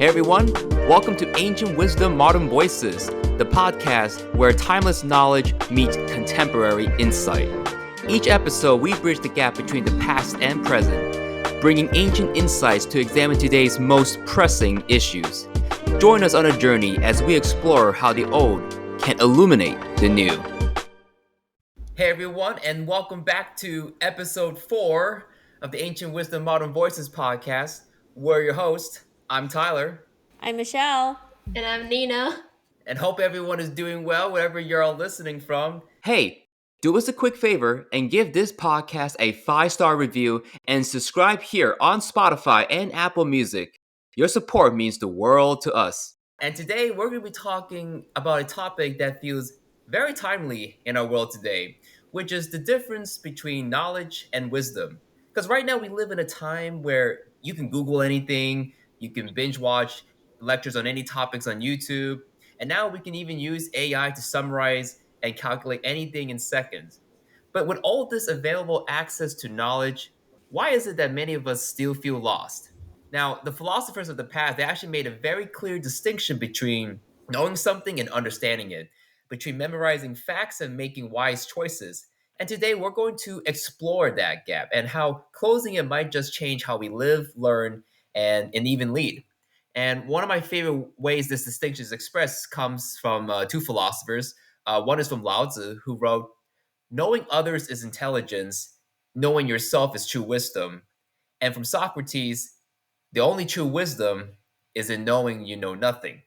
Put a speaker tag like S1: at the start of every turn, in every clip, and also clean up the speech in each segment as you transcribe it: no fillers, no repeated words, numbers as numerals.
S1: Hey everyone, welcome to Ancient Wisdom, Modern Voices, the podcast where timeless knowledge meets contemporary insight. Each episode, we bridge the gap between the past and present, bringing ancient insights to examine today's most pressing issues. Join us on a journey as we explore how the old can illuminate the new. Hey everyone, and welcome back to episode 4 of the Ancient Wisdom, Modern Voices podcast. We're your host. I'm Tyler.
S2: I'm Michelle.
S3: And I'm Nina.
S1: And hope everyone is doing well wherever you're all listening from. Hey, do us a quick favor and give this podcast a 5-star review and subscribe here on Spotify and Apple Music. Your support means the world to us. And today we're going to be talking about a topic that feels very timely in our world today, which is the difference between knowledge and wisdom. Because right now we live in a time where you can Google anything, you can binge watch lectures on any topics on YouTube, and now we can even use AI to summarize and calculate anything in seconds. But with all this available access to knowledge, why is it that many of us still feel lost? Now, the philosophers of the past, they actually made a very clear distinction between knowing something and understanding it, between memorizing facts and making wise choices. And today we're going to explore that gap and how closing it might just change how we live, learn, and even lead. And one of my favorite ways this distinction is expressed comes from two philosophers. One is from Lao Tzu, who wrote, "Knowing others is intelligence, knowing yourself is true wisdom." And from Socrates, "The only true wisdom is in knowing you know nothing."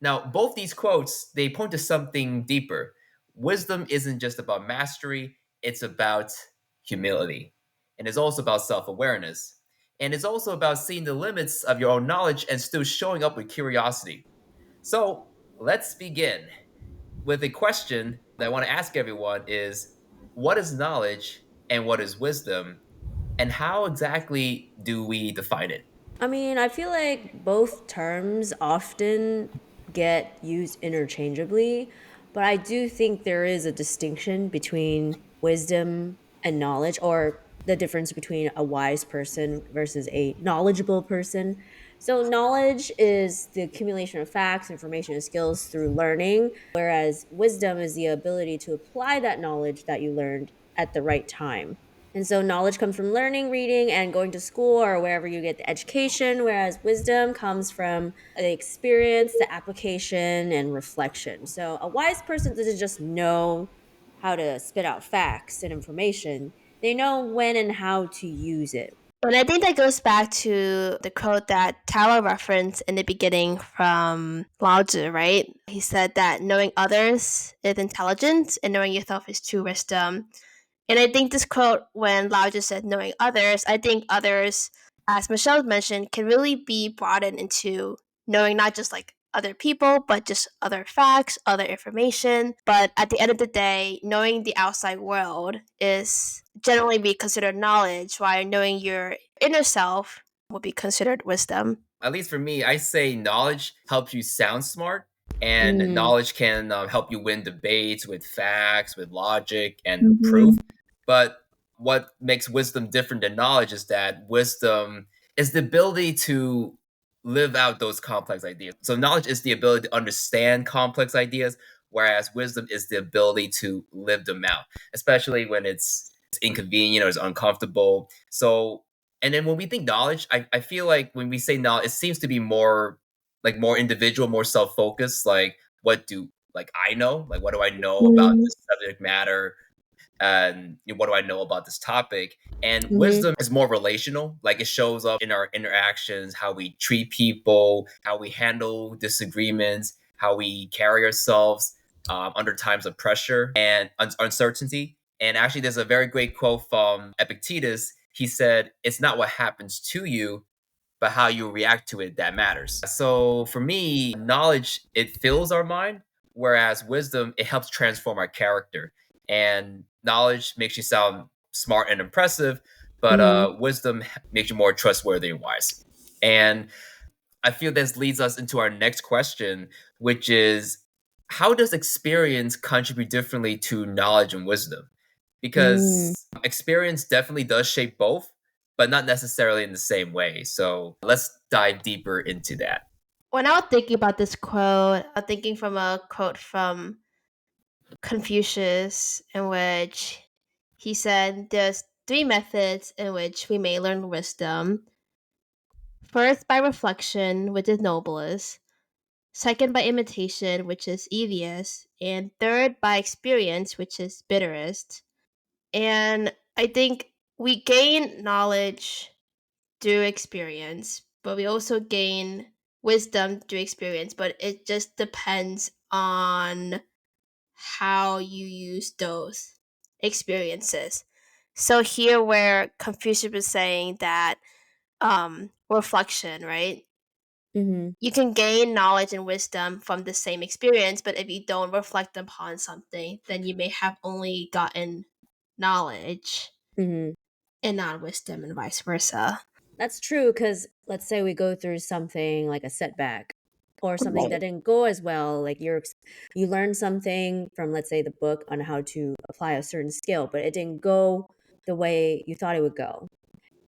S1: Now, both these quotes, they point to something deeper. Wisdom isn't just about mastery, it's about humility. And it's also about self-awareness. And it's also about seeing the limits of your own knowledge and still showing up with curiosity. So let's begin with a question that I want to ask everyone is, what is knowledge and what is wisdom? And how exactly do we define it?
S2: I feel like both terms often get used interchangeably, but I do think there is a distinction between wisdom and knowledge, or the difference between a wise person versus a knowledgeable person. So, knowledge is the accumulation of facts, information, and skills through learning, whereas wisdom is the ability to apply that knowledge that you learned at the right time. And so knowledge comes from learning, reading, and going to school or wherever you get the education, whereas wisdom comes from the experience, the application, and reflection. So a wise person doesn't just know how to spit out facts and information, they know when and how to use it.
S3: And I think that goes back to the quote that Tyler referenced in the beginning from Lao Tzu, right? He said that knowing others is intelligence and knowing yourself is true wisdom. And I think this quote, when Lao Tzu said knowing others, I think others, as Michelle mentioned, can really be broadened into knowing not just like other people, but just other facts, other information. But at the end of the day, knowing the outside world is generally be considered knowledge, while knowing your inner self would be considered wisdom.
S1: At least for me, I say knowledge helps you sound smart, and knowledge can help you win debates with facts, with logic, and proof. But what makes wisdom different than knowledge is that wisdom is the ability to live out those complex ideas. So knowledge is the ability to understand complex ideas, whereas wisdom is the ability to live them out, especially when it's inconvenient or it's uncomfortable. So, and then when we think knowledge, I feel like when we say knowledge, it seems to be more like more individual, more self-focused. Like, what do like I know? Like, what do I know about this subject matter? And what do I know about this topic? And wisdom is more relational. Like, it shows up in our interactions, how we treat people, how we handle disagreements, how we carry ourselves under times of pressure and uncertainty. And actually, there's a very great quote from Epictetus. He said, "It's not what happens to you, but how you react to it that matters." So for me, knowledge, it fills our mind, whereas wisdom, it helps transform our character. And knowledge makes you sound smart and impressive, but wisdom makes you more trustworthy and wise. And I feel this leads us into our next question, which is, how does experience contribute differently to knowledge and wisdom? Because experience definitely does shape both, but not necessarily in the same way. So let's dive deeper into that.
S3: When I was thinking about this quote, I'm thinking from a quote from Confucius in which he said there's three methods in which we may learn wisdom. First, by reflection, which is noblest. Second, by imitation, which is easiest. And third, by experience, which is bitterest. And I think we gain knowledge through experience, but we also gain wisdom through experience. But it just depends on how you use those experiences. So here where Confucius was saying that reflection, right?
S2: Mm-hmm.
S3: You can gain knowledge and wisdom from the same experience, but if you don't reflect upon something, then you may have only gotten knowledge
S2: Mm-hmm.
S3: and not wisdom, and vice versa.
S2: That's true, because let's say we go through something like a setback or something
S3: Right.
S2: that didn't go as well. Like you learned something from, let's say, the book on how to apply a certain skill, but it didn't go the way you thought it would go.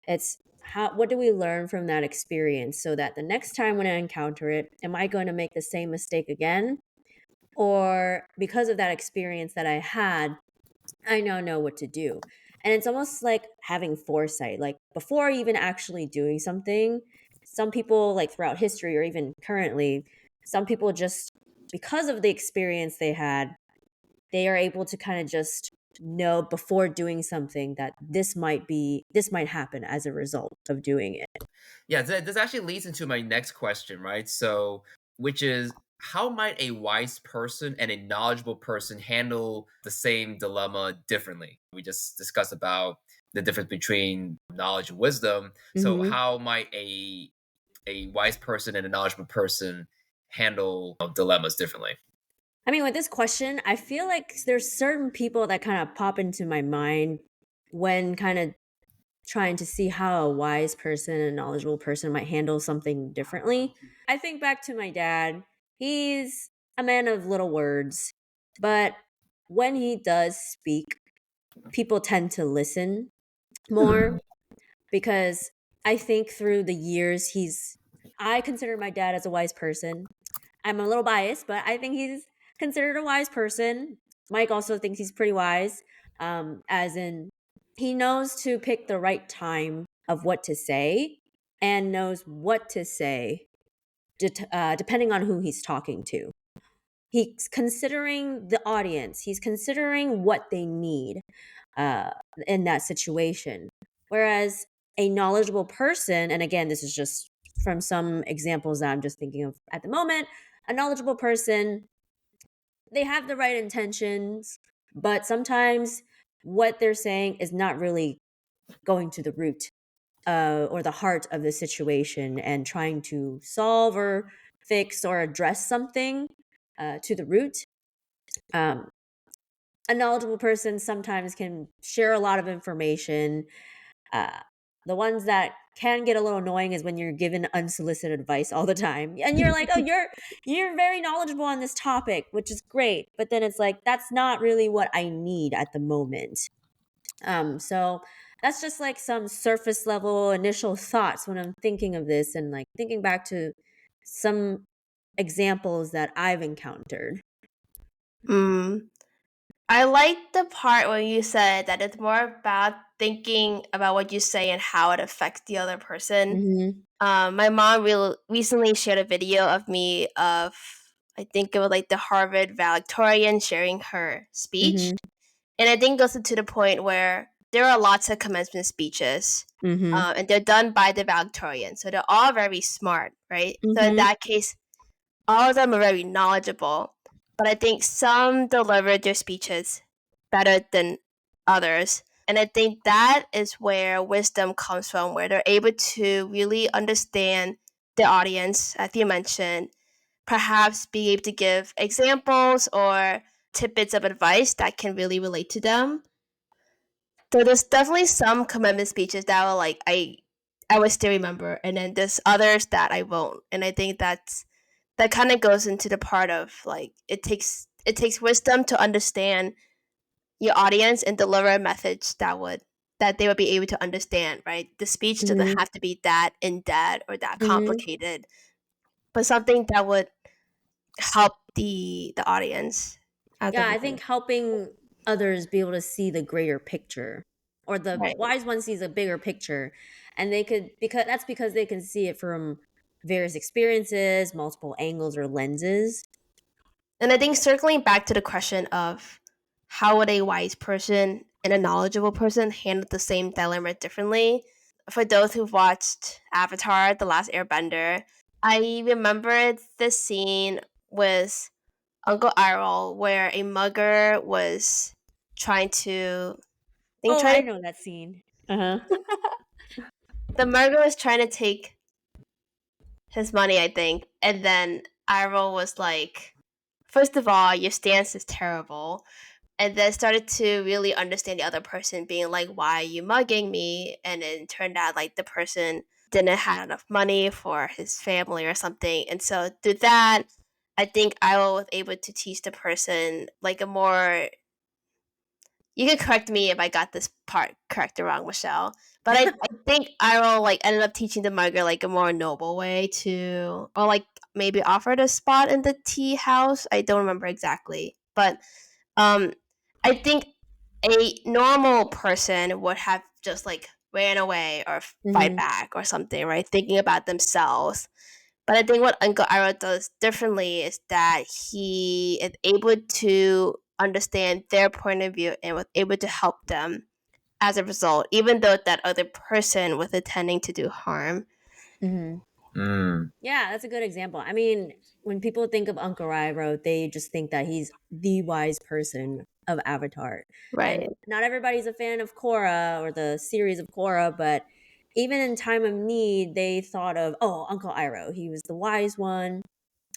S2: It's what do we learn from that experience so that the next time when I encounter it, am I going to make the same mistake again? Or because of that experience that I had, I now know what to do. And it's almost like having foresight. Like before even actually doing something, some people, like throughout history or even currently, some people just, because of the experience they had, they are able to kind of just know before doing something that this might happen as a result of doing it.
S1: Yeah, this actually leads into my next question, right? So, which is how might a wise person and a knowledgeable person handle the same dilemma differently? We just discussed about the difference between knowledge and wisdom. So,
S2: Hmm.
S1: how might a wise person and a knowledgeable person handle dilemmas differently?
S2: I mean, with this question, I feel like there's certain people that kind of pop into my mind when kind of trying to see how a wise person and knowledgeable person might handle something differently. I think back to my dad. He's a man of little words, but when he does speak, people tend to listen more because I think through the years I consider my dad as a wise person. I'm a little biased, but I think he's considered a wise person. Mike also thinks he's pretty wise, as in he knows to pick the right time of what to say and knows what to say depending on who he's talking to. He's considering the audience, he's considering what they need uh, in that situation. Whereas a knowledgeable person, and again, this is just from some examples that I'm just thinking of at the moment, a knowledgeable person, they have the right intentions, but sometimes what they're saying is not really going to the root or the heart of the situation and trying to solve or fix or address something to the root. Um, a knowledgeable person sometimes can share a lot of information. Uh, the ones that can get a little annoying is when you're given unsolicited advice all the time, and you're like, "Oh, you're very knowledgeable on this topic, which is great," but then it's like that's not really what I need at the moment. So that's just like some surface level initial thoughts when I'm thinking of this and like thinking back to some examples that I've encountered.
S3: Mm. I like the part where you said that it's more about thinking about what you say and how it affects the other person.
S2: Mm-hmm.
S3: My mom recently shared a video of me of, I think it was like the Harvard valedictorian sharing her speech.
S2: Mm-hmm.
S3: And I think it goes to the point where there are lots of commencement speeches,
S2: Mm-hmm.
S3: and they're done by the valedictorian. So they're all very smart, right? So in
S2: Mm-hmm.
S3: that case, all of them are very knowledgeable. But I think some deliver their speeches better than others. And I think that is where wisdom comes from, where they're able to really understand the audience, as you mentioned, perhaps be able to give examples or tidbits of advice that can really relate to them. So there's definitely some commitment speeches that will like I will still remember, and then there's others that I won't. And I think that kind of goes into the part of like it takes wisdom to understand your audience and deliver a message that they would be able to understand, right? The speech doesn't
S2: Mm-hmm.
S3: have to be that in depth or that
S2: Mm-hmm.
S3: complicated. but something that would help the audience as a
S2: Yeah, I
S3: whole.
S2: think helping others be able to see the greater picture, or the
S3: Right.
S2: wise one sees a bigger picture, and they could, because they can see it from various experiences, multiple angles or lenses.
S3: And I think circling back to the question of how would a wise person and a knowledgeable person handle the same dilemma differently, for those who've watched Avatar: The Last Airbender, I remember this scene with Uncle Iroh where a mugger was trying to, I think,
S2: Oh, I know that scene. Uh-huh.
S3: the mugger was trying to take his money, I think, and then Iroh was like, first of all, your stance is terrible. And then started to really understand the other person, being like, why are you mugging me? And it turned out like the person didn't have enough money for his family or something. And so through that, I think I was able to teach the person like a more, you can correct me if I got this part correct or wrong, Michelle. But I think Iroh like ended up teaching the mugger like a more noble way to, or like maybe offered a spot in the tea house. I don't remember exactly, but um, I think a normal person would have just like ran away or fight
S2: Mm-hmm.
S3: back or something, right? Thinking about themselves. But I think what Uncle Iroh does differently is that he is able to understand their point of view and was able to help them as a result, even though that other person was intending to do harm.
S2: Mm-hmm.
S1: Mm.
S2: Yeah, that's a good example. I mean, when people think of Uncle Iroh, they just think that he's the wise person of Avatar.
S3: Right.
S2: And not everybody's a fan of Korra or the series of Korra, but even in time of need, they thought of, oh, Uncle Iroh. He was the wise one.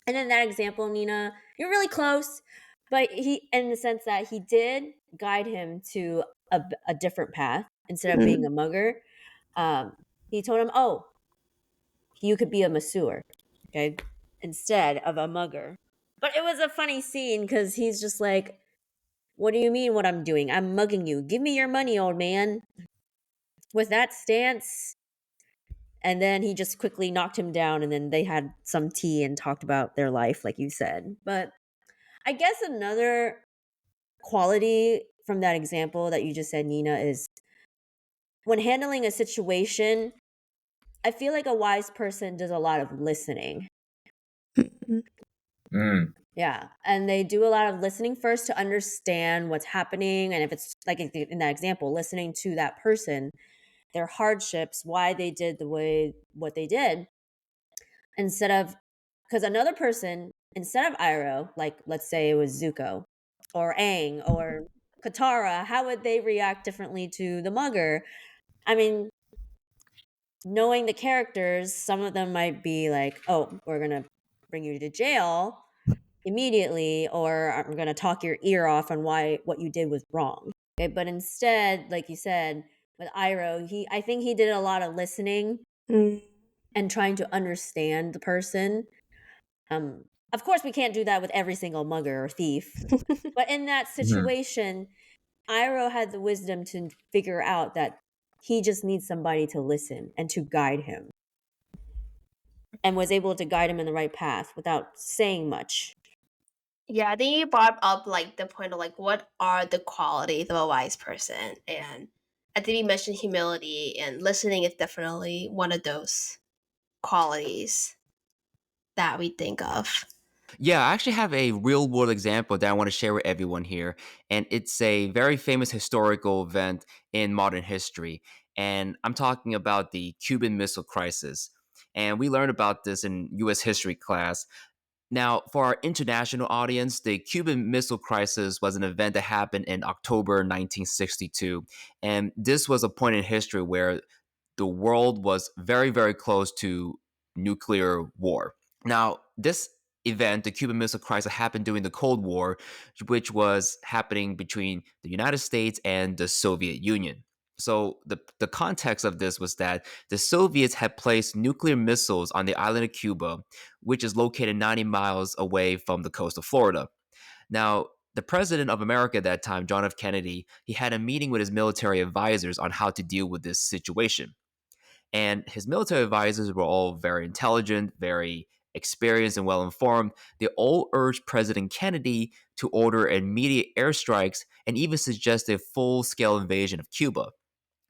S2: And in that example, Nina, you're really close, but he, in the sense that he did guide him to a different path instead of being
S3: Mm.
S2: a mugger. He told him, oh, you could be a masseur, okay, instead of a mugger. But it was a funny scene because he's just like, what do you mean what I'm doing? I'm mugging you. Give me your money, old man. With that stance. And then he just quickly knocked him down, and then they had some tea and talked about their life, like you said. But I guess another quality from that example that you just said, Nina, is when handling a situation, I feel like a wise person does a lot of listening.
S1: Mm.
S2: Yeah. And they do a lot of listening first to understand what's happening. And if it's like in that example, listening to that person, their hardships, why they did what they did, instead of, because another person, instead of Iroh, like let's say it was Zuko or Aang or Katara, how would they react differently to the mugger? I mean, knowing the characters, some of them might be like, oh, we're going to bring you to jail immediately, or I'm going to talk your ear off on why what you did was wrong. Okay, but instead, like you said, with Iroh, I think he did a lot of listening
S3: Mm.
S2: and trying to understand the person. Of course, we can't do that with every single mugger or thief, but in that
S1: Mhm.
S2: situation, Iroh had the wisdom to figure out that he just needs somebody to listen and to guide him, and was able to guide him in the right path without saying much.
S3: Yeah, I think you brought up like the point of like what are the qualities of a wise person, and I think you mentioned humility, and listening is definitely one of those qualities that we think of.
S1: Yeah, I actually have a real world example that I want to share with everyone here. And it's a very famous historical event in modern history. And I'm talking about the Cuban Missile Crisis. And we learned about this in US history class. Now, for our international audience, the Cuban Missile Crisis was an event that happened in October 1962. And this was a point in history where the world was very, very close to nuclear war. Now, this event, the Cuban Missile Crisis, happened during the Cold War, which was happening between the United States and the Soviet Union. So the context of this was that the Soviets had placed nuclear missiles on the island of Cuba, which is located 90 miles away from the coast of Florida. Now, the president of America at that time, John F. Kennedy, he had a meeting with his military advisors on how to deal with this situation. And his military advisors were all very intelligent, very experienced and well informed, they all urged President Kennedy to order immediate airstrikes and even suggested a full scale invasion of Cuba.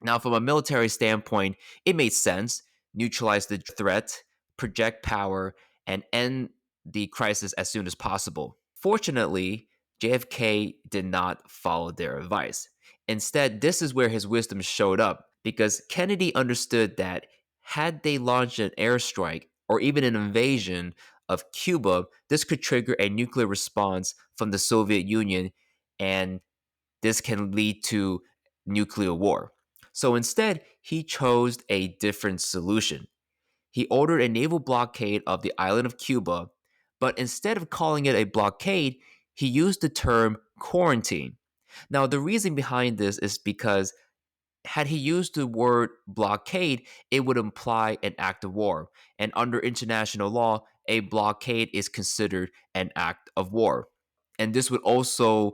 S1: Now, from a military standpoint, it made sense: neutralize the threat, project power, and end the crisis as soon as possible. Fortunately, JFK did not follow their advice. Instead, this is where his wisdom showed up, because Kennedy understood that had they launched an airstrike or even an invasion of Cuba, this could trigger a nuclear response from the Soviet Union, and this can lead to nuclear war. So instead, he chose a different solution. He ordered a naval blockade of the island of Cuba, but instead of calling it a blockade, he used the term quarantine. Now, the reason behind this is because had he used the word blockade, it would imply an act of war. And under international law, a blockade is considered an act of war. And this would also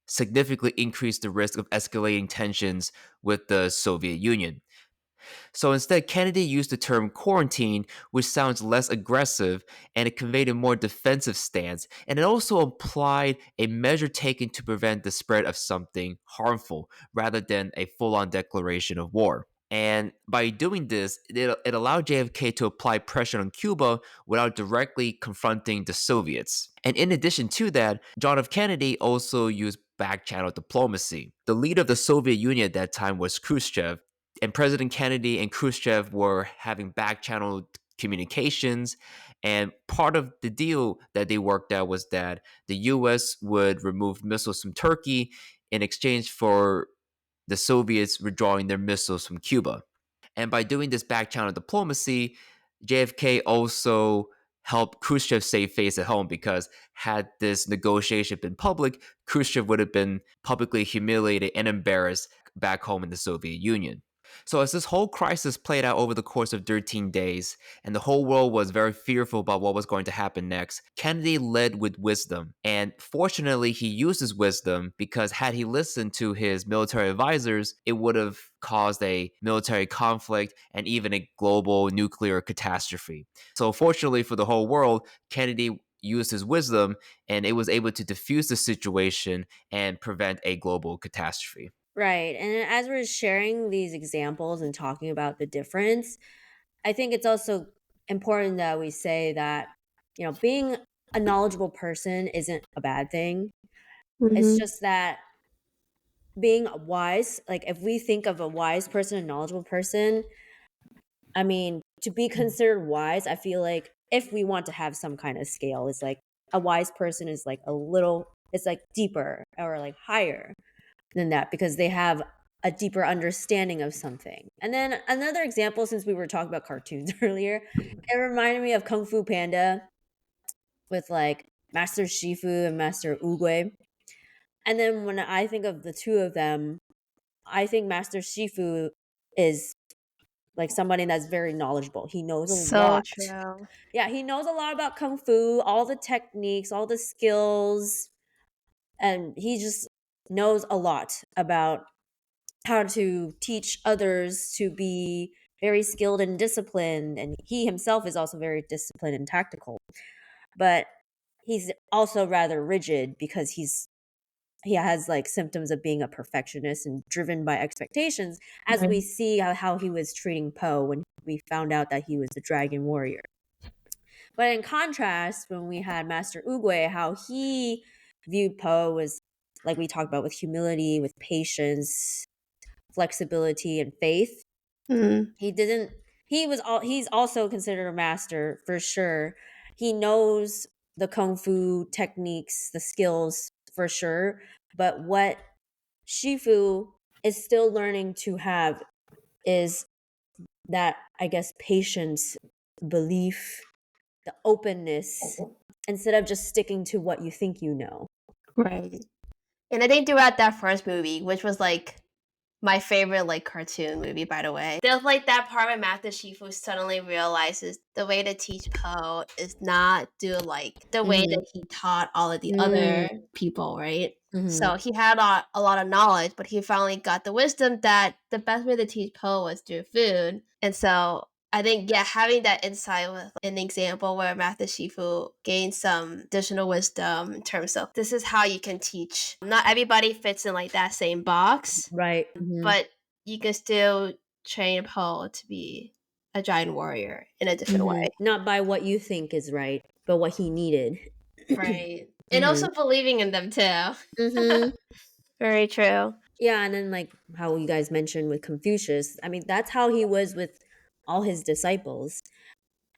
S1: significantly increase the risk of escalating tensions with the Soviet Union. So instead, Kennedy used the term quarantine, which sounds less aggressive, and it conveyed a more defensive stance, and it also implied a measure taken to prevent the spread of something harmful, rather than a full-on declaration of war. And by doing this, it allowed JFK to apply pressure on Cuba without directly confronting the Soviets. And in addition to that, John F. Kennedy also used back channel diplomacy. The leader of the Soviet Union at that time was Khrushchev, and President Kennedy and Khrushchev were having back channel communications. And part of the deal that they worked out was that the US would remove missiles from Turkey in exchange for the Soviets withdrawing their missiles from Cuba. And by doing this back channel diplomacy, JFK also helped Khrushchev save face at home, because had this negotiation been public, Khrushchev would have been publicly humiliated and embarrassed back home in the Soviet Union. So as this whole crisis played out over the course of 13 days, and the whole world was very fearful about what was going to happen next, Kennedy led with wisdom. And fortunately, he used his wisdom, because had he listened to his military advisors, it would have caused a military conflict and even a global nuclear catastrophe. So fortunately for the whole world, Kennedy used his wisdom, and it was able to diffuse the situation and prevent a global catastrophe.
S2: Right. And as we're sharing these examples and talking about the difference, I think it's also important that we say that, being a knowledgeable person isn't a bad thing. It's just that being wise, like if we think of a wise person, a knowledgeable person, I mean, to be considered wise, I feel like if we want to have some kind of scale, it's like a wise person is like it's like deeper or like higher than that, because they have a deeper understanding of something. And then another example, since we were talking about cartoons earlier, it reminded me of Kung Fu Panda with like Master Shifu and Master Oogway. And then when I think of the two of them, I think Master Shifu is like somebody that's very knowledgeable. He knows a
S3: So
S2: lot.
S3: true.
S2: Yeah, he knows a lot about Kung Fu, all the techniques, all the skills, and he just knows a lot about how to teach others to be very skilled and disciplined. And he himself is also very disciplined and tactical. But he's also rather rigid, because he has like symptoms of being a perfectionist and driven by expectations, as we see how he was treating Poe when we found out that he was the dragon warrior. But in contrast, when we had Master Oogway, how he viewed Poe was, like we talked about, with humility, with patience, flexibility, and faith. He's also considered a master for sure. He knows the kung fu techniques, the skills for sure, but what Shifu is still learning to have is that, I guess, patience, belief, the openness, instead of just sticking to what you think you know.
S3: Right. And I think throughout that first movie, which was like my favorite like cartoon movie, by the way, there's like that part where Master Shifu suddenly realizes the way to teach Poe is not do like the way that he taught all of the other people, right? So he had a lot of knowledge, but he finally got the wisdom that the best way to teach Poe was through food. And so I think, yeah, having that insight with an example where Master Shifu gained some additional wisdom in terms of this is how you can teach. Not everybody fits in like that same box,
S2: Right. Mhm.
S3: but you can still train Poe to be a giant warrior in a different way.
S2: Not by what you think is right, but what he needed.
S3: Right. And also believing in them too.
S2: Mhm.
S3: Very true.
S2: Yeah, and then like how you guys mentioned with Confucius, I mean, that's how he was with all his disciples.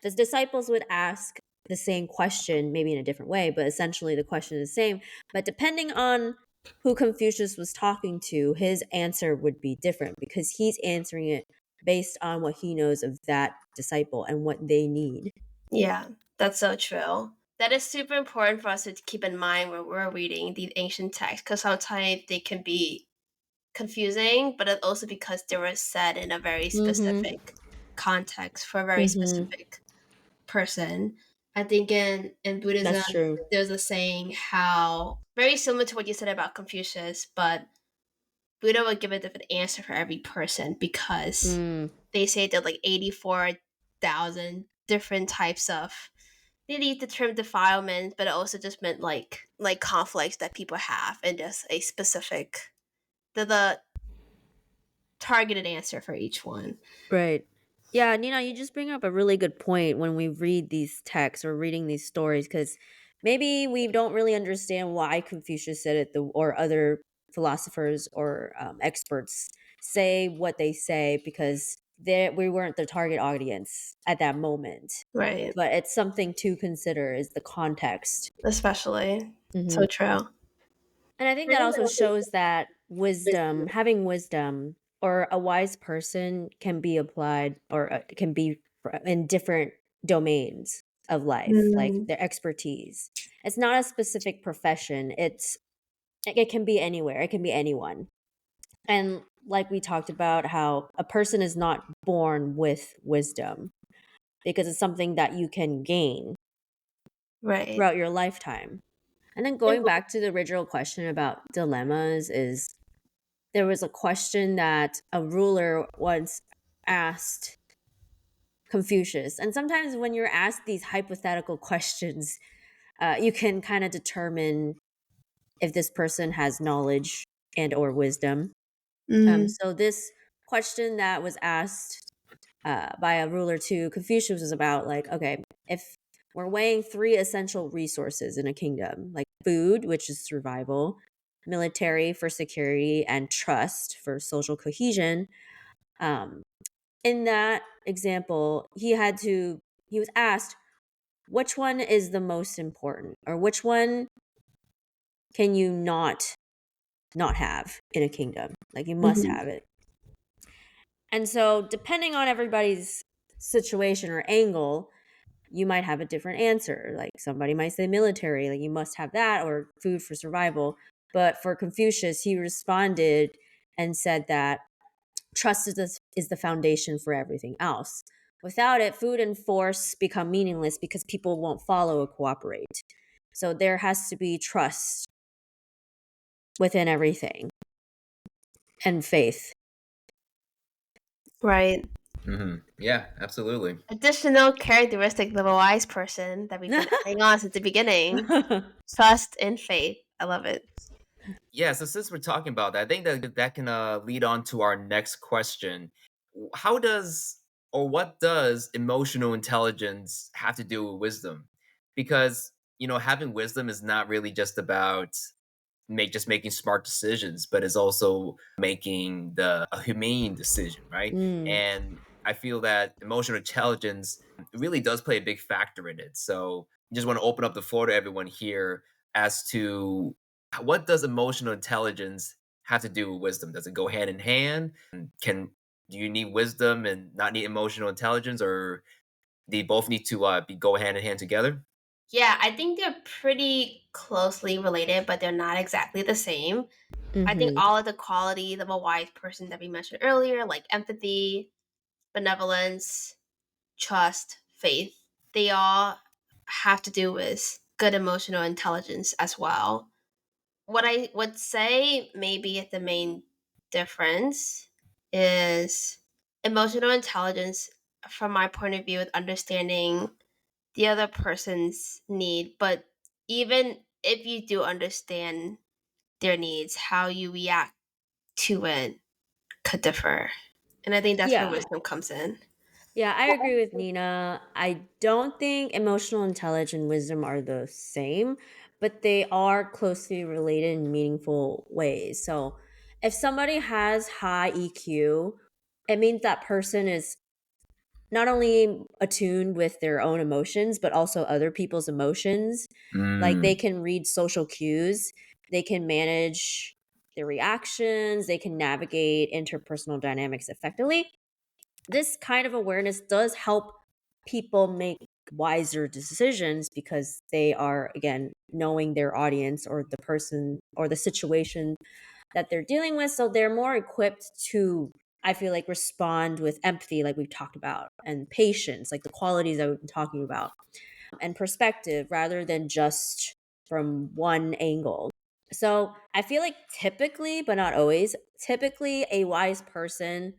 S2: The disciples would ask the same question, maybe in a different way, but essentially the question is the same. But depending on who Confucius was talking to, his answer would be different because he's answering it based on what he knows of that disciple and what they need.
S3: Yeah, that's so true. That is super important for us to keep in mind when we're reading the ancient texts because sometimes they can be confusing, but it's also because they were said in a very specific context for a very specific person. I think in Buddhism,
S2: That's true.
S3: there's a saying how very similar to what you said about Confucius, but Buddha would give a different answer for every person because they say there are like 84,000 different types of they use the term defilement, but it also just meant like conflicts that people have and just a specific the targeted answer for each one.
S2: Right. Yeah, Nina, you just bring up a really good point when we read these texts or reading these stories because maybe we don't really understand why Confucius said it, or other philosophers or experts say what they say because we weren't the target audience at that moment.
S3: Right.
S2: But it's something to consider is the context.
S3: Especially.
S2: Hmm.
S3: So true.
S2: And I think that also shows that wisdom, having wisdom or a wise person can be applied or can be in different domains of life, like
S3: Mm,
S2: their expertise. It's not a specific profession. It can be anywhere. It can be anyone. And like we talked about how a person is not born with wisdom because it's something that you can gain
S3: right.
S2: throughout your lifetime. And then going back to the original question about dilemmas is there was a question that a ruler once asked Confucius. And sometimes when you're asked these hypothetical questions, you can kind of determine if this person has knowledge and or wisdom.
S3: Mm,
S2: So this question that was asked by a ruler to Confucius was about like, okay, if we're weighing three essential resources in a kingdom, like food, which is survival, military for security, and trust for social cohesion. Um, in that example, he was asked, which one is the most important, or which one can you not have in a kingdom? Like you must
S3: mhm.
S2: have it. And so, depending on everybody's situation or angle, you might have a different answer. Like somebody might say military, like you must have that, or food for survival. But for Confucius, he responded and said that trust is the foundation for everything else. Without it, food and force become meaningless because people won't follow or cooperate. So there has to be trust within everything and faith.
S3: Right.
S1: Yeah, absolutely.
S3: Additional characteristic of a wise person that we've been adding on since the beginning. Trust and faith. I love it.
S1: Yeah, so since we're talking about that, I think that can lead on to our next question. How does or what does emotional intelligence have to do with wisdom? Because, having wisdom is not really just about making smart decisions, but is also making a humane decision, right?
S2: Mm.
S1: And I feel that emotional intelligence really does play a big factor in it. So I just want to open up the floor to everyone here as to what does emotional intelligence have to do with wisdom? Does it go hand in hand? And do you need wisdom and not need emotional intelligence, or do you both need to go hand in hand together?
S3: Yeah, I think they're pretty closely related, but they're not exactly the same. I think
S2: Mm-hmm.
S3: all of the qualities of a wise person that we mentioned earlier, like empathy, benevolence, trust, faith, they all have to do with good emotional intelligence as well. What I would say maybe the main difference is emotional intelligence from my point of view with understanding the other person's need, but even if you do understand their needs, how you react to it could differ. And I think that's where
S2: Yeah.
S3: wisdom comes in.
S2: Yeah, I agree with Nina. I don't think emotional intelligence and wisdom are the same, but they are closely related in meaningful ways. So, if somebody has high EQ, it means that person is not only attuned with their own emotions, but also other people's emotions. Like they
S1: Mm.
S2: can read social cues, they can manage their reactions, they can navigate interpersonal dynamics effectively. This kind of awareness does help people make wiser decisions because they are, again, knowing their audience or the person or the situation that they're dealing with. So they're more equipped to, I feel like, respond with empathy, like we've talked about, and patience, like the qualities that we've been talking about, and perspective rather than just from one angle. So I feel like typically, but not always, typically a wise person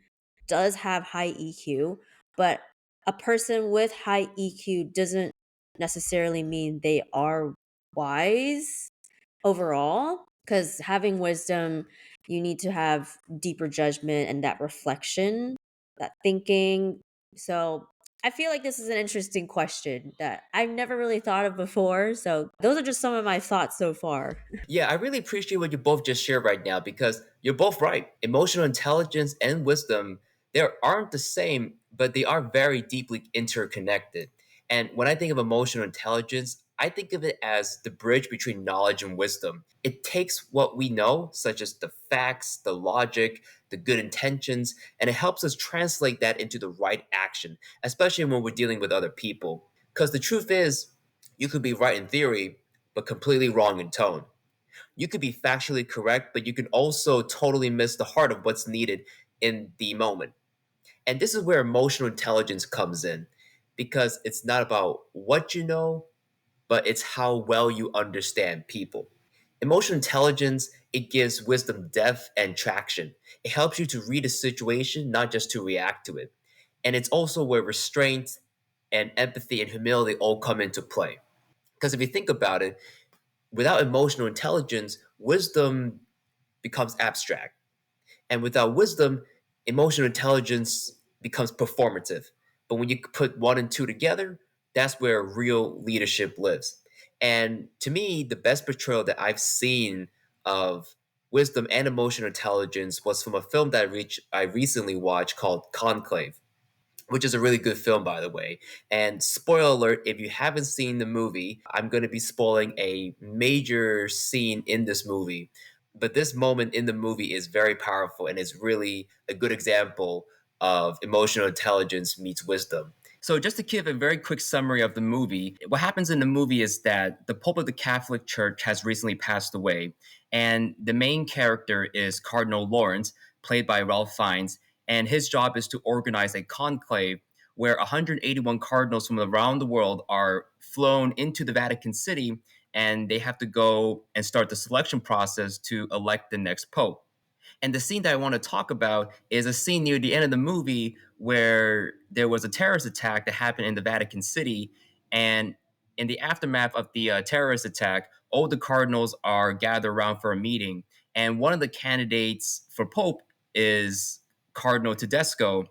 S2: does have high EQ, but a person with high EQ doesn't necessarily mean they are wise overall. Because having wisdom, you need to have deeper judgment and that reflection, that thinking. So I feel like this is an interesting question that I've never really thought of before. So those are just some of my thoughts so far.
S1: Yeah, I really appreciate what you both just shared right now because you're both right. Emotional intelligence and wisdom, they aren't the same, but they are very deeply interconnected. And when I think of emotional intelligence, I think of it as the bridge between knowledge and wisdom. It takes what we know, such as the facts, the logic, the good intentions, and it helps us translate that into the right action, especially when we're dealing with other people. Because the truth is, you could be right in theory, but completely wrong in tone. You could be factually correct, but you can also totally miss the heart of what's needed in the moment. And this is where emotional intelligence comes in because it's not about what you know, but it's how well you understand people. Emotional intelligence, it gives wisdom depth and traction. It helps you to read a situation, not just to react to it. And it's also where restraint and empathy and humility all come into play. Because if you think about it, without emotional intelligence, wisdom becomes abstract. And without wisdom, emotional intelligence becomes performative. But when you put one and two together, that's where real leadership lives. And to me, the best portrayal that I've seen of wisdom and emotional intelligence was from a film that I recently watched called Conclave, which is a really good film, by the way. And spoiler alert, if you haven't seen the movie, I'm going to be spoiling a major scene in this movie. But this moment in the movie is very powerful and is really a good example of emotional intelligence meets wisdom. So, just to give a very quick summary of the movie, what happens in the movie is that the Pope of the Catholic Church has recently passed away, and the main character is Cardinal Lawrence, played by Ralph Fiennes, and his job is to organize a conclave where 181 cardinals from around the world are flown into the Vatican City, and they have to go and start the selection process to elect the next pope. And the scene that I want to talk about is a scene near the end of the movie where there was a terrorist attack that happened in the Vatican City. And in the aftermath of the terrorist attack, all the cardinals are gathered around for a meeting. And one of the candidates for Pope is Cardinal Tedesco.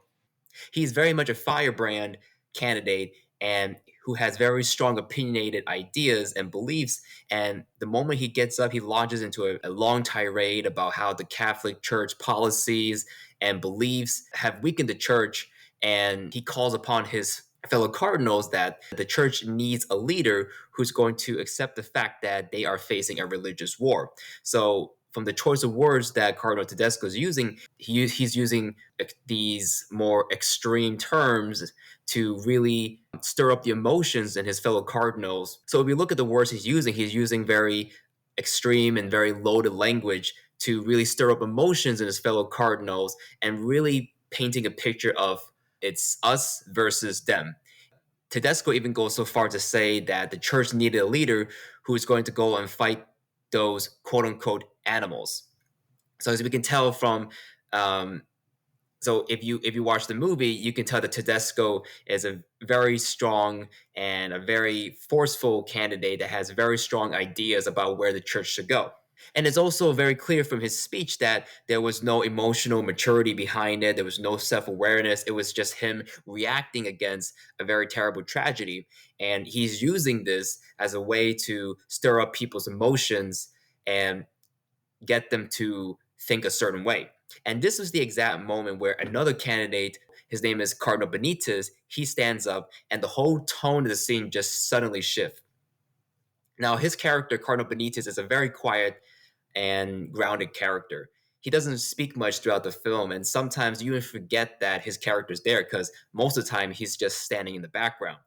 S1: He's very much a firebrand candidate and who has very strong opinionated ideas and beliefs. And the moment he gets up, he launches into a long tirade about how the Catholic Church policies and beliefs have weakened the church. And he calls upon his fellow cardinals that the church needs a leader who's going to accept the fact that they are facing a religious war. So, from the choice of words that Cardinal Tedesco is using, he's using these more extreme terms to really stir up the emotions in his fellow cardinals. So if you look at the words he's using very extreme and very loaded language to really stir up emotions in his fellow cardinals and really painting a picture of it's us versus them. Tedesco even goes so far to say that the church needed a leader who is going to go and fight those quote unquote animals. So as we can tell from So if you watch the movie, you can tell that Tedesco is a very strong and a very forceful candidate that has very strong ideas about where the church should go. And it's also very clear from his speech that there was no emotional maturity behind it. There was no self awareness. It was just him reacting against a very terrible tragedy. And he's using this as a way to stir up people's emotions and get them to think a certain way. And this was the exact moment where another candidate, his name is Cardinal Benitez, he stands up and the whole tone of the scene just suddenly shifts. Now, his character, Cardinal Benitez, is a very quiet and grounded character. He doesn't speak much throughout the film, and sometimes you even forget that his character's there because most of the time he's just standing in the background.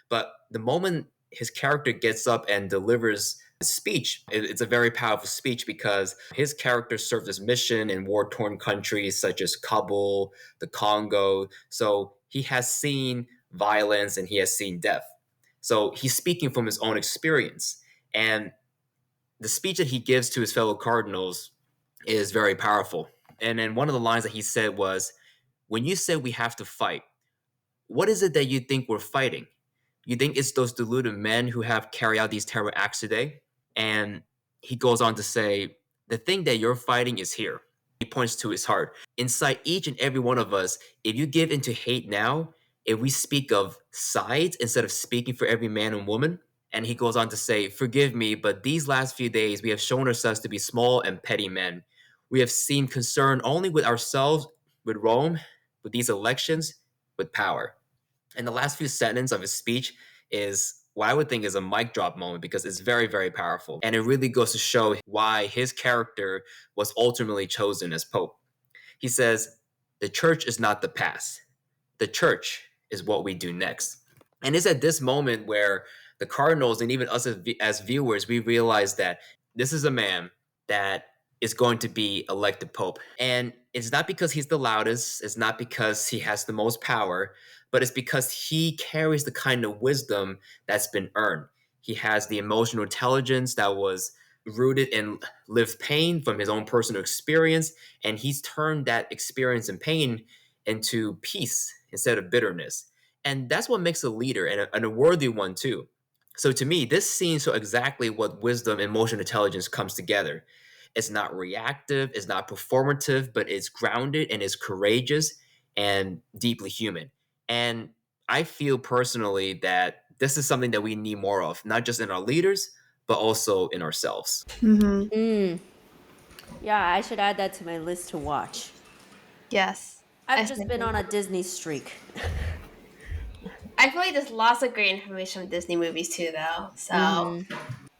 S1: But the moment his character gets up and delivers a speech, it's a very powerful speech because his character served his mission in war torn countries such as Kabul, the Congo. So he has seen violence and he has seen death. So he's speaking from his own experience. And the speech that he gives to his fellow cardinals is very powerful. And then one of the lines that he said was, "When you say we have to fight, what is it that you think we're fighting? You think it's those deluded men who have carried out these terrible acts today?" And he goes on to say, "The thing that you're fighting is here." He points to his heart. Inside each and every one of us, if you give into hate now, if we speak of sides instead of speaking for every man and woman, and he goes on to say, "Forgive me, but these last few days we have shown ourselves to be small and petty men. We have seemed concerned only with ourselves, with Rome, with these elections, with power." And the last few sentences of his speech is what I would think is a mic drop moment because it's very, very powerful. And it really goes to show why his character was ultimately chosen as Pope. He says, "The church is not the past. The church is what we do next." And it's at this moment where the Cardinals and even us as viewers, we realize that this is a man that is going to be elected Pope. And it's not because he's the loudest, it's not because he has the most power, but it's because he carries the kind of wisdom that's been earned. He has the emotional intelligence that was rooted in lived pain from his own personal experience, and he's turned that experience and pain into peace instead of bitterness. And that's what makes a leader and a worthy one too. So to me, this scene shows exactly what wisdom and emotional intelligence comes together. It's not reactive, it's not performative, but it's grounded and it's courageous and deeply human. And I feel personally that this is something that we need more of, not just in our leaders, but also in ourselves.
S2: Yeah, I should add that to my list to watch.
S3: Yes.
S2: I've just been on a Disney streak.
S3: I feel like there's lots of great information from Disney movies too, though. So,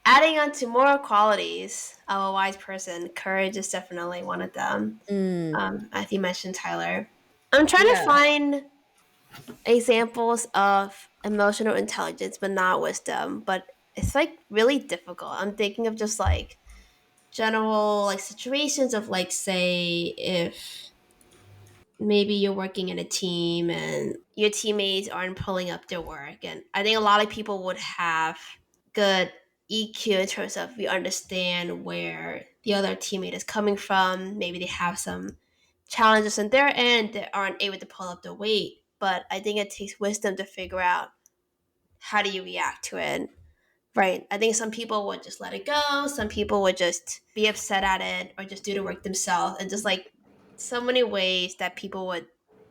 S3: adding on to more qualities of a wise person, courage is definitely one of them. As you mentioned, Tyler. I'm trying to find examples of emotional intelligence, but not wisdom. But it's like really difficult. I'm thinking of just like general like situations of like, say, if maybe you're working in a team and your teammates aren't pulling up their work. And I think a lot of people would have good EQ in terms of we understand where the other teammate is coming from. Maybe they have some challenges on their end that aren't able to pull up the weight. But I think it takes wisdom to figure out how do you react to it. Right. I think some people would just let it go. Some people would just be upset at it or just do the work themselves. And just like so many ways that people would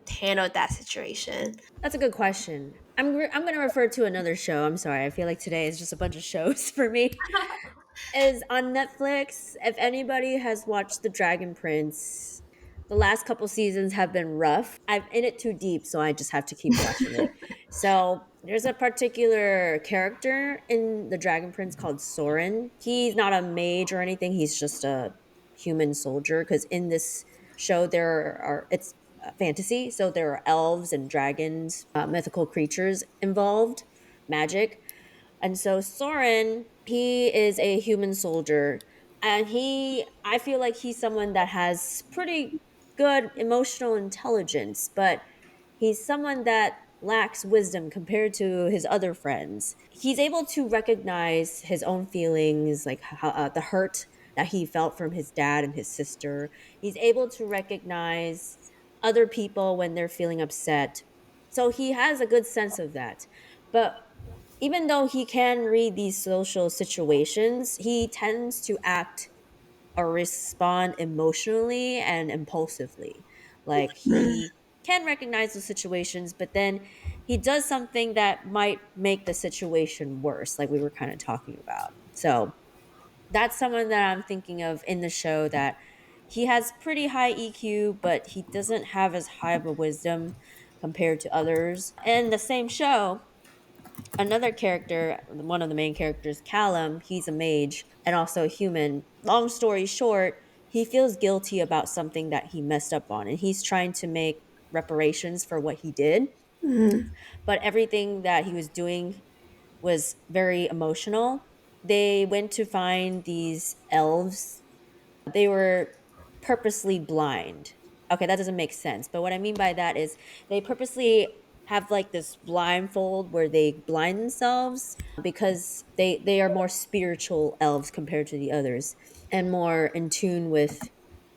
S3: handle that situation.
S2: That's a good question. I'm going to refer to another show. I'm sorry. I feel like today is just a bunch of shows for me. Is on Netflix. If anybody has watched The Dragon Prince, the last couple seasons have been rough. I'm in it too deep, so I just have to keep watching it. So there's a particular character in The Dragon Prince called Soren. He's not a mage or anything. He's just a human soldier. Because in this show, it's fantasy, so there are elves and dragons, mythical creatures involved, magic. And so Soren, he is a human soldier, and I feel like he's someone that has pretty good emotional intelligence, but he's someone that lacks wisdom compared to his other friends. He's able to recognize his own feelings, like the hurt that he felt from his dad and his sister. He's able to recognize other people when they're feeling upset. So he has a good sense of that. But even though he can read these social situations, he tends to act or respond emotionally and impulsively. Like he can recognize the situations, but then he does something that might make the situation worse, like we were kind of talking about. So that's someone that I'm thinking of in the show that he has pretty high EQ, but he doesn't have as high of a wisdom compared to others. In the same show, another character, one of the main characters, Callum, he's a mage and also a human. Long story short, he feels guilty about something that he messed up on and he's trying to make reparations for what he did.
S3: Mhm.
S2: But everything that he was doing was very emotional. They went to find these elves. They were purposely blind. Okay, that doesn't make sense. But what I mean by that is they purposely have like this blindfold where they blind themselves because they are more spiritual elves compared to the others and more in tune with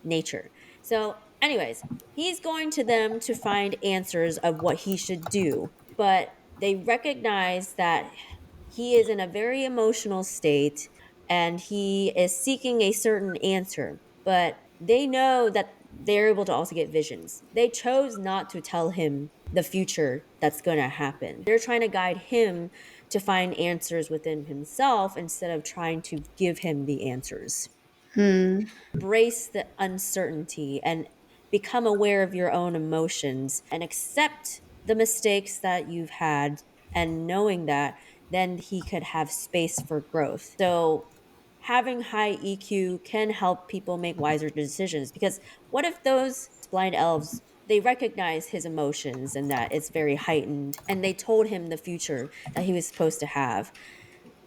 S2: nature. So, anyways, he's going to them to find answers of what he should do, but they recognize that he is in a very emotional state and he is seeking a certain answer, but they know that they're able to also get visions. They chose not to tell him the future that's going to happen. They're trying to guide him to find answers within himself instead of trying to give him the answers.
S3: Hmm.
S2: Embrace the uncertainty and become aware of your own emotions and accept the mistakes that you've had, and knowing that then he could have space for growth. So having high EQ can help people make wiser decisions, because what if those blind elves, they recognize his emotions and that it's very heightened and they told him the future that he was supposed to have?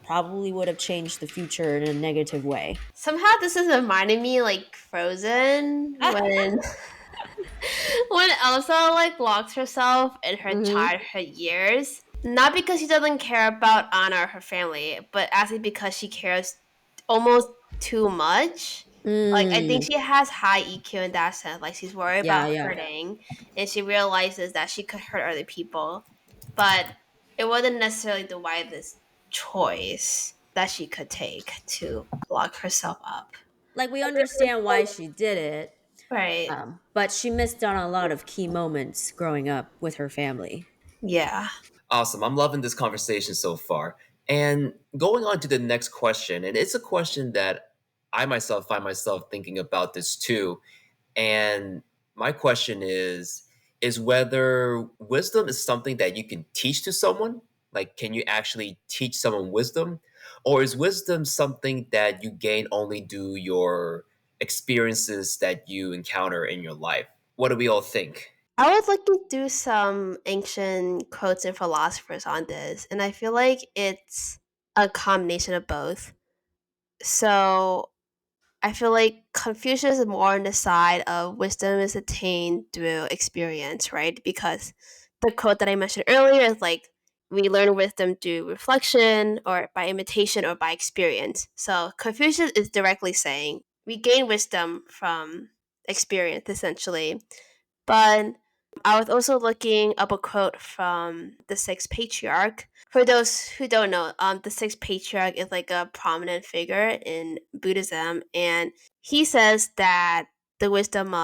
S2: Probably would have changed the future in a negative way.
S3: Somehow this is reminding me like Frozen when when Elsa like locks herself in her
S2: Mhm.
S3: childhood years. Not because she doesn't care about Anna or her family, but actually because she cares almost too much. Like I think
S2: Mm.
S3: she has high EQ in that sense. Like she's worried
S2: Yeah,
S3: about
S2: yeah.
S3: hurting, and she realizes that she could hurt other people, but it wasn't necessarily the wisest choice that she could take to lock herself up.
S2: Like we understand why she did it,
S3: Right.
S2: but she missed on a lot of key moments growing up with her family.
S3: Yeah.
S1: Awesome. I'm loving this conversation so far. And going on to the next question, and it's a question that I myself find myself thinking about this too. And my question is whether wisdom is something that you can teach to someone? Like, can you actually teach someone wisdom? Or is wisdom something that you gain only through your experiences that you encounter in your life? What do we all think?
S3: I was looking through some ancient quotes and philosophers on this, and I feel like it's a combination of both. So I feel like Confucius is more on the side of wisdom is attained through experience, right? Because the quote that I mentioned earlier is like, we learn wisdom through reflection or by imitation or by experience. So Confucius is directly saying we gain wisdom from experience, essentially. But I was also looking up a quote from the Sixth Patriarch. For those who don't know, the Sixth Patriarch is like a prominent figure in Buddhism, and he says that the wisdom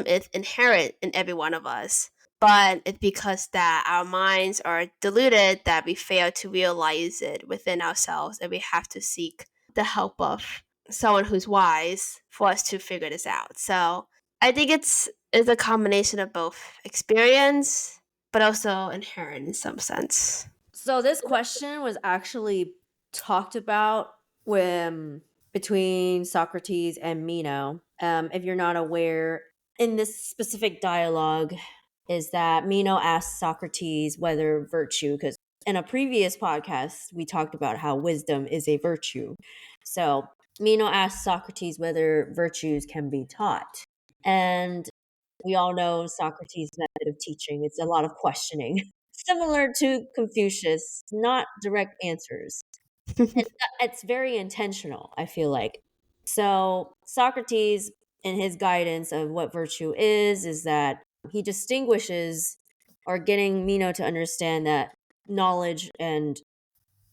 S3: is inherent in every one of us, but it's because that our minds are deluded that we fail to realize it within ourselves, and we have to seek the help of someone who's wise for us to figure this out. So I think it's a combination of both experience, but also inherent in some sense.
S2: So this question was actually talked about when between Socrates and Meno. If you're not aware, in this specific dialogue, is that Meno asked Socrates whether virtue, because in a previous podcast we talked about how wisdom is a virtue. So Meno asked Socrates whether virtues can be taught, and we all know Socrates' method of teaching. It's a lot of questioning. Similar to Confucius, not direct answers. And it's very intentional, I feel like. So Socrates in his guidance of what virtue is that he distinguishes, or getting Mino to understand that knowledge and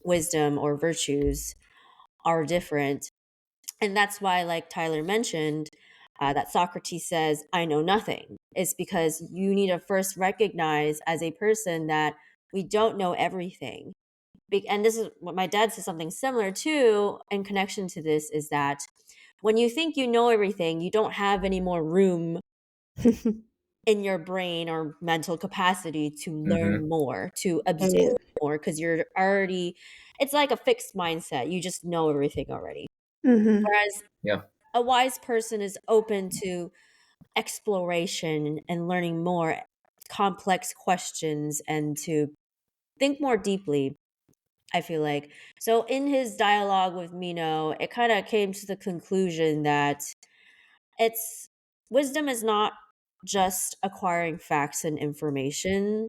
S2: wisdom or virtues are different. And that's why, like Tyler mentioned, that Socrates says, I know nothing. It's because you need to first recognize as a person that we don't know everything. And this is what my dad says, something similar too, in connection to this, is that when you think you know everything, you don't have any more room in your brain or mental capacity to learn more, to absorb more, because you're already, it's like a fixed mindset. You just know everything already.
S3: Mm-hmm.
S2: Whereas
S1: Yeah.
S2: a wise person is open to exploration and learning more complex questions and to think more deeply, I feel like. So in his dialogue with Mino, it kind of came to the conclusion that it's wisdom is not just acquiring facts and information.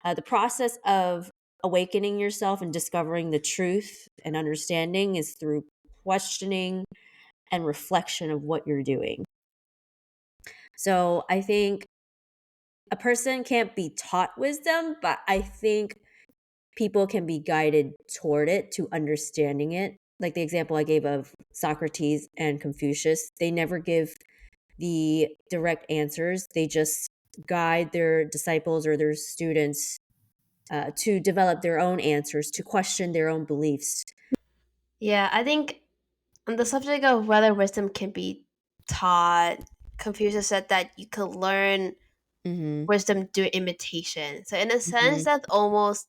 S2: The process of awakening yourself and discovering the truth and understanding is through questioning and reflection of what you're doing. So I think a person can't be taught wisdom, but I think people can be guided toward it, to understanding it. Like the example I gave of Socrates and Confucius, they never give the direct answers. They just guide their disciples or their students to develop their own answers, to question their own beliefs.
S3: Yeah, I think on the subject of whether wisdom can be taught, Confucius said that you could learn
S2: Mm-hmm.
S3: wisdom through imitation. So in a
S2: Mm-hmm.
S3: sense, that's almost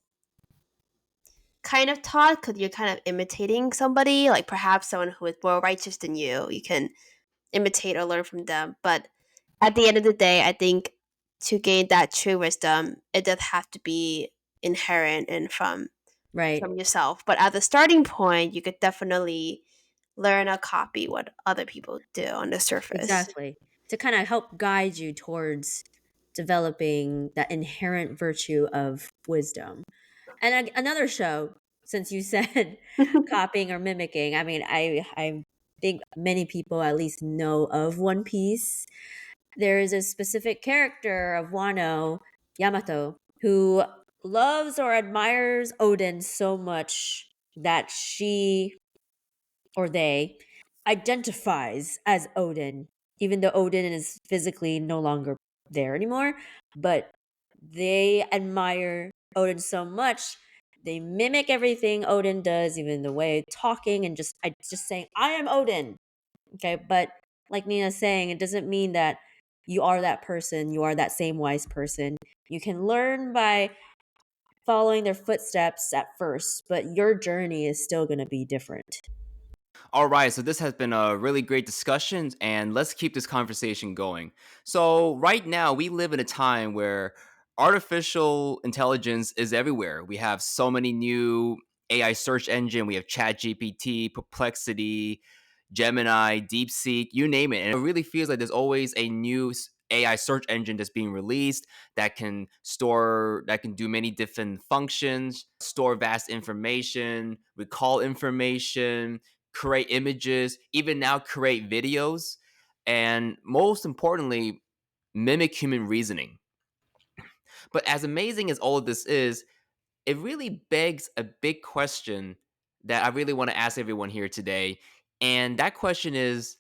S3: kind of taught because you're kind of imitating somebody, like perhaps someone who is more righteous than you. You can imitate or learn from them. But at the end of the day, I think to gain that true wisdom, it does have to be inherent and
S2: Right.
S3: from yourself. But at the starting point, you could definitely learn or copy what other people do on the surface.
S2: Exactly. To kind of help guide you towards developing that inherent virtue of wisdom. And another show, since you said copying or mimicking, I mean, I think many people at least know of One Piece. There is a specific character of Wano, Yamato, who loves or admires Odin so much that she, or they, identifies as Odin, even though Odin is physically no longer there anymore. But they admire Odin so much, they mimic everything Odin does, even the way talking and just saying, I am Odin. Okay, but like Nina's saying, it doesn't mean that you are that person, you are that same wise person. You can learn by following their footsteps at first, but your journey is still going to be different.
S1: All right, so this has been a really great discussion, and let's keep this conversation going. So, right now, we live in a time where artificial intelligence is everywhere. We have so many new AI search engine. We have ChatGPT, Perplexity, Gemini, DeepSeek, you name it. And it really feels like there's always a new AI search engine that's being released that can do many different functions, store vast information, recall information, create images, even now create videos, and most importantly, mimic human reasoning. But as amazing as all of this is, it really begs a big question that I really want to ask everyone here today. And that question is,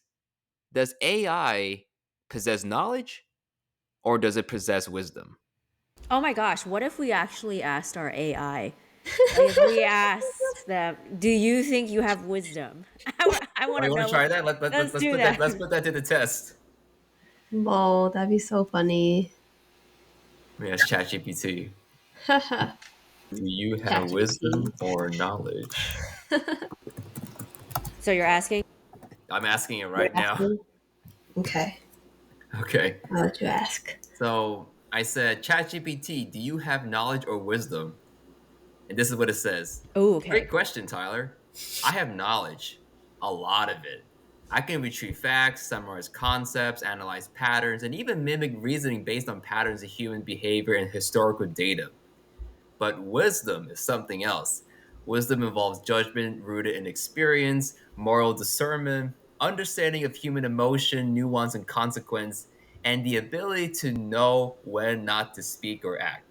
S1: does AI possess knowledge or does it possess wisdom?
S2: Oh my gosh, what if we actually asked our AI? Like if we asked them, do you think you have wisdom? I
S1: Oh,
S2: want to
S1: you want to
S2: know.
S1: try that?
S2: Let's do that.
S1: Let's put that to the test.
S3: Whoa, that'd be so funny.
S1: Yes, ChatGPT. Do you have
S3: ChatGPT.
S1: wisdom or knowledge?
S2: So you're asking?
S1: I'm asking it
S3: You're
S1: right now.
S3: asking? Okay.
S1: Okay.
S3: Why would you ask?
S1: So I said, ChatGPT, do you have knowledge or wisdom? And this is what it says.
S2: Oh, okay.
S1: Great question, Tyler. I have knowledge, a lot of it. I can retrieve facts, summarize concepts, analyze patterns, and even mimic reasoning based on patterns of human behavior and historical data. But wisdom is something else. Wisdom involves judgment rooted in experience, moral discernment, understanding of human emotion, nuance, and consequence, and the ability to know when not to speak or act.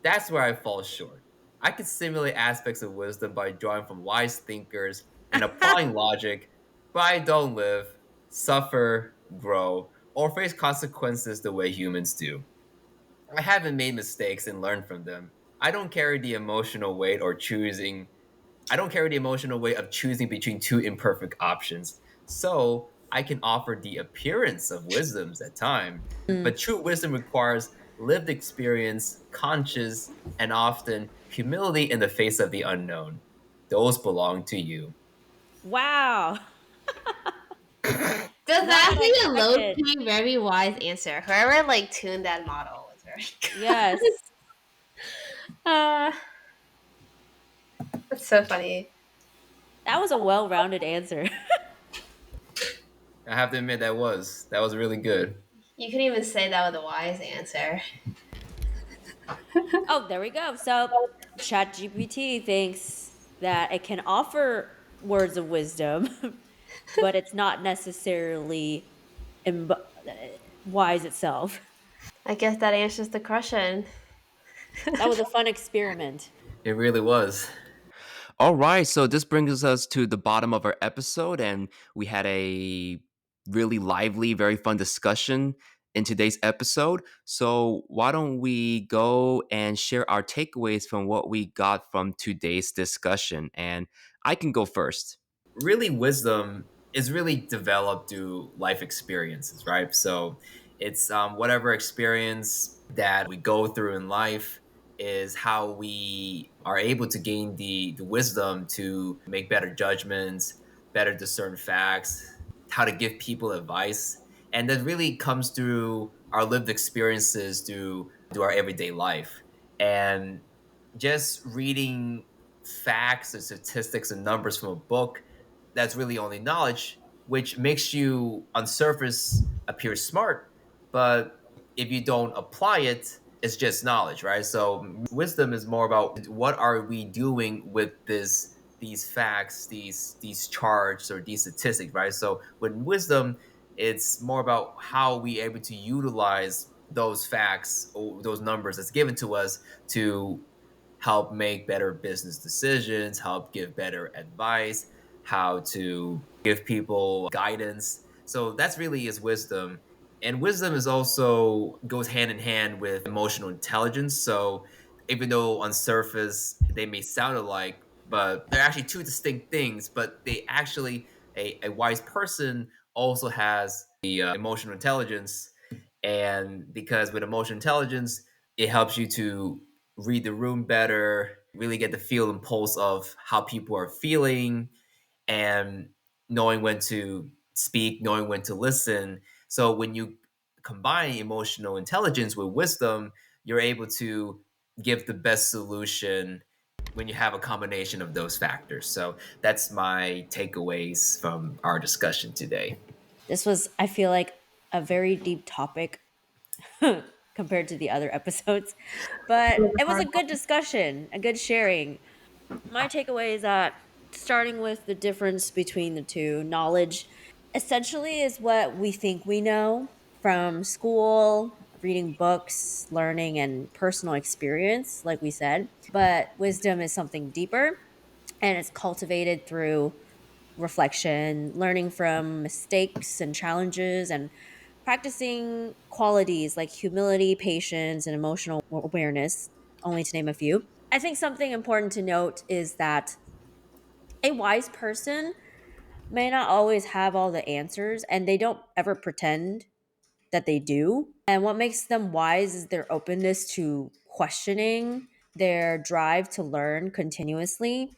S1: That's where I fall short. I can simulate aspects of wisdom by drawing from wise thinkers and applying logic, but I don't live, suffer, grow, or face consequences the way humans do. I haven't made mistakes and learned from them. I don't carry the emotional weight or choosing I don't carry the emotional weight of choosing between two imperfect options. So I can offer the appearance of wisdoms at time.
S2: Mm.
S1: But true wisdom requires lived experience, conscious, and often humility in the face of the unknown. Those belong to you.
S2: Wow.
S3: That's
S2: Not what I
S3: actually a low
S2: expected.
S3: key, very wise answer. Whoever like tuned that model was very
S2: Yes.
S3: good. uh, that's so funny.
S2: That was a well-rounded answer.
S1: I have to admit that was really good.
S3: You can even say that with a wise answer.
S2: Oh, there we go. So ChatGPT thinks that it can offer words of wisdom, but it's not necessarily wise itself.
S3: I guess that answers the question.
S2: That was a fun experiment.
S1: It really was.
S4: All right, so this brings us to the bottom of our episode, and we had a really lively, very fun discussion in today's episode. So, why don't we go and share our takeaways from what we got from today's discussion? And I can go first.
S1: Really, wisdom is really developed through life experiences, right? So it's whatever experience that we go through in life is how we are able to gain the wisdom to make better judgments, better discern facts, how to give people advice. And that really comes through our lived experiences through our everyday life. And just reading facts and statistics and numbers from a book, that's really only knowledge, which makes you on surface appear smart, but if you don't apply it, it's just knowledge, right? So wisdom is more about what are we doing with these facts, these charts or these statistics, right? So with wisdom, it's more about how we able to utilize those facts or those numbers that's given to us to help make better business decisions, help give better advice, how to give people guidance. So that's really is wisdom. And wisdom is also goes hand in hand with emotional intelligence. So even though on surface they may sound alike, but they're actually two distinct things, but they actually a wise person also has the emotional intelligence. And because with emotional intelligence, it helps you to read the room better, really get the feel and pulse of how people are feeling, and knowing when to speak, knowing when to listen. So when you combine emotional intelligence with wisdom, you're able to give the best solution when you have a combination of those factors. So that's my takeaways from our discussion today.
S2: This was, I feel like, a very deep topic compared to the other episodes, but it was a good discussion, a good sharing. My takeaway is that starting with the difference between the two, knowledge essentially is what we think we know from school, reading books, learning, and personal experience, like we said. But wisdom is something deeper, and it's cultivated through reflection, learning from mistakes and challenges, and practicing qualities like humility, patience, and emotional awareness, only to name a few. I think something important to note is that a wise person may not always have all the answers, and they don't ever pretend that they do. And what makes them wise is their openness to questioning, their drive to learn continuously,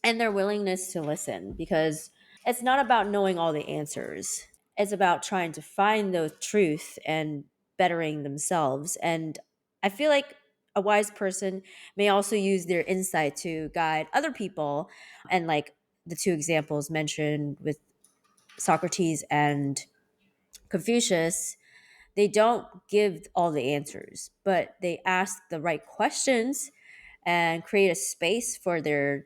S2: and their willingness to listen, because it's not about knowing all the answers. It's about trying to find the truth and bettering themselves. And I feel like a wise person may also use their insight to guide other people. And like the two examples mentioned with Socrates and Confucius, they don't give all the answers, but they ask the right questions and create a space for their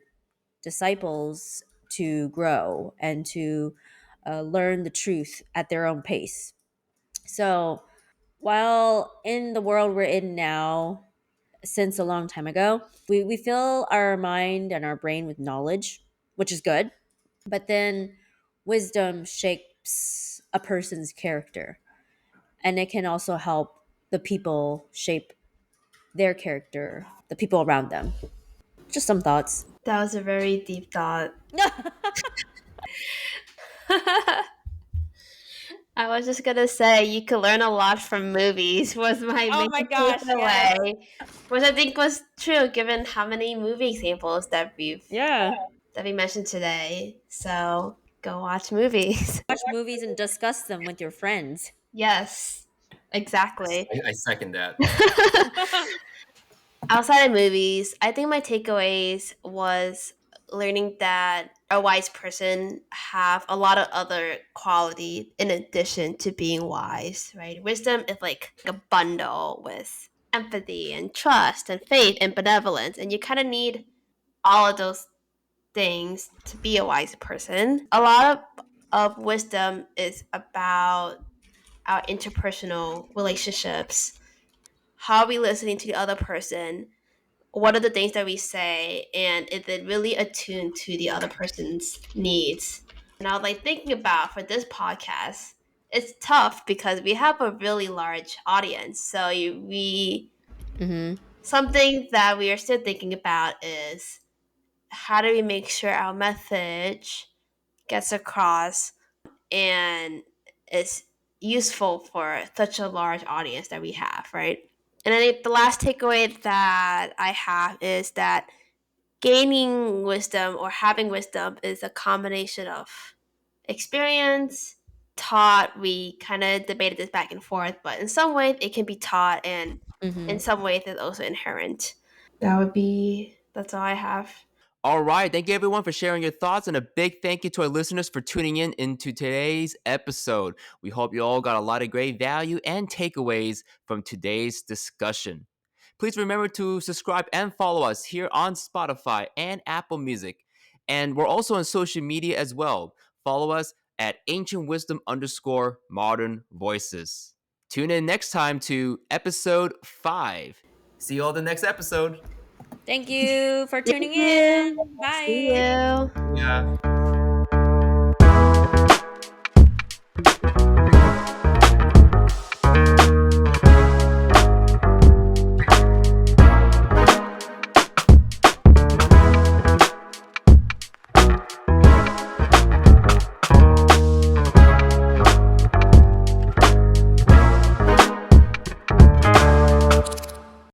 S2: disciples to grow and to learn the truth at their own pace. So while in the world we're in now, since a long time ago, we fill our mind and our brain with knowledge, which is good. But then wisdom shapes a person's character, and it can also help the people shape their character, the people around them. Just some thoughts.
S3: That was a very deep thought. I was just gonna say you could learn a lot from movies was my
S2: Oh
S3: main
S2: my gosh, yes.
S3: takeaway, which I think was true given how many movie examples that
S2: Yeah.
S3: we mentioned today. So go watch movies.
S2: Watch movies and discuss them with your friends.
S3: Yes, exactly.
S1: I second that.
S3: Outside of movies, I think my takeaways was learning that a wise person have a lot of other quality in addition to being wise, right? Wisdom is like a bundle with empathy and trust and faith and benevolence, and you kind of need all of those things to be a wise person. A lot of wisdom is about our interpersonal relationships. How are we listening to the other person? What are the things that we say, and is it really attuned to the other person's needs? And I was like thinking about for this podcast, it's tough because we have a really large audience. So something that we are still thinking about is how do we make sure our message gets across and is useful for such a large audience that we have, right? And I think the last takeaway that I have is that gaining wisdom or having wisdom is a combination of experience, taught. We kind of debated this back and forth, but in some ways it can be taught, and in some ways it's also inherent. That's all I have.
S4: All right. Thank you, everyone, for sharing your thoughts. And a big thank you to our listeners for tuning in into today's episode. We hope you all got a lot of great value and takeaways from today's discussion. Please remember to subscribe and follow us here on Spotify and Apple Music. And we're also on social media as well. Follow us at ancientwisdom_modern voices. Tune in next time to episode 5.
S1: See you all the next episode.
S2: Thank you for
S3: Thank
S2: tuning
S3: you.
S2: in.
S3: See
S2: Bye.
S3: you.
S1: Yeah.